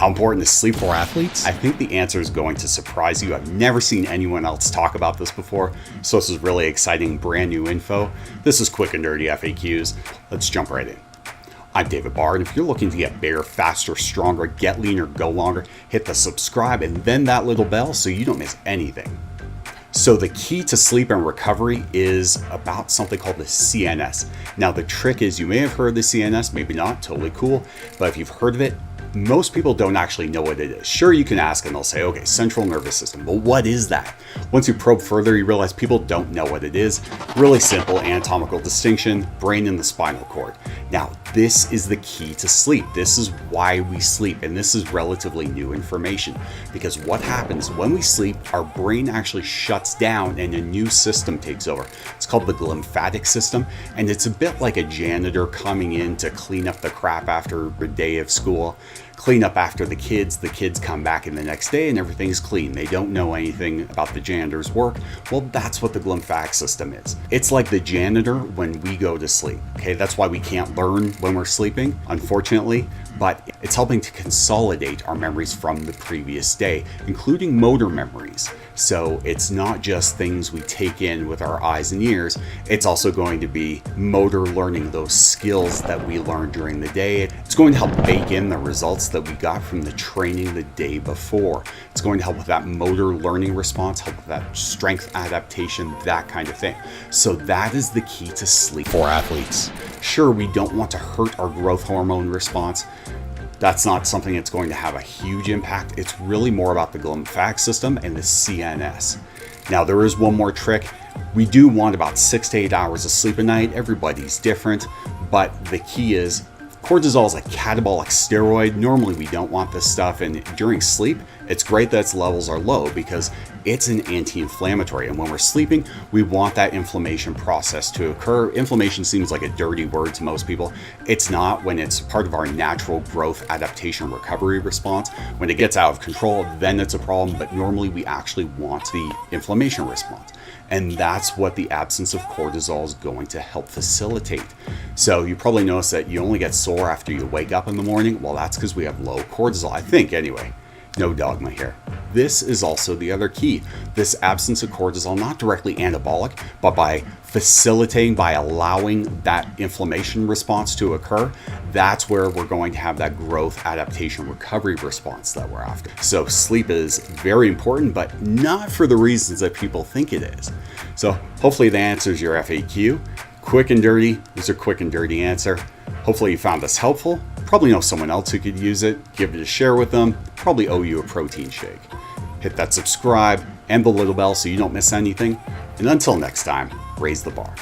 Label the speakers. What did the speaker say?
Speaker 1: How important is sleep for athletes? I think the answer is going to surprise you. I've never seen anyone else talk about this before, so this is really exciting, brand new info. This is quick and dirty FAQs. Let's jump right in. I'm David Barr, and if you're looking to get bigger, faster, stronger, get leaner, go longer, hit the subscribe and then that little bell so you don't miss anything. So the key to sleep and recovery is about something called the CNS. Now the trick is, you may have heard of the CNS, maybe not, totally cool, but if you've heard of it, most people don't actually know what it is. Sure, you can ask and they'll say, okay, central nervous system, but what is that? Once you probe further, you realize people don't know what it is. Really simple anatomical distinction, brain and the spinal cord. Now, this is the key to sleep. This is why we sleep, and this is relatively new information, because what happens when we sleep, our brain actually shuts down and a new system takes over. It's called the glymphatic system, and it's a bit like a janitor coming in to clean up the crap after a day of school. Clean up after the kids come back in the next day and everything's clean. They don't know anything about the janitor's work. Well, that's what the glymphatic system is. It's like the janitor when we go to sleep. Okay, that's why we can't learn when we're sleeping, unfortunately, but it's helping to consolidate our memories from the previous day, including motor memories. So it's not just things we take in with our eyes and ears, it's also going to be motor learning, those skills that we learned during the day. It's going to help bake in the results that we got from the training the day before. It's going to help with that motor learning response, help with that strength adaptation, that kind of thing. So that is the key to sleep for athletes. Sure, we don't want to hurt our growth hormone response. That's not something that's going to have a huge impact. It's really more about the glymphatic system and the CNS. Now, there is one more trick. We do want about 6 to 8 hours of sleep a night. Everybody's different, but the key is cortisol is a catabolic steroid. Normally we don't want this stuff, and during sleep, it's great that its levels are low because it's an anti-inflammatory, and when we're sleeping, we want that inflammation process to occur. Inflammation seems like a dirty word to most people. It's not when it's part of our natural growth, adaptation, recovery response. When it gets out of control, then it's a problem, but normally we actually want the inflammation response. And that's what the absence of cortisol is going to help facilitate. So you probably notice that you only get sore after you wake up in the morning. Well, that's because we have low cortisol, I think, anyway. No dogma here. This is also the other key. This absence of cortisol, not directly anabolic, but by facilitating, by allowing that inflammation response to occur, that's where we're going to have that growth, adaptation, recovery response that we're after. So sleep is very important, but not for the reasons that people think it is. So hopefully that answers your FAQ. Quick and dirty. These are quick and dirty answer. Hopefully you found this helpful. Probably know someone else who could use it. Give it a share with them. Probably owe you a protein shake. Hit that subscribe and the little bell so you don't miss anything. And until next time, raise the bar.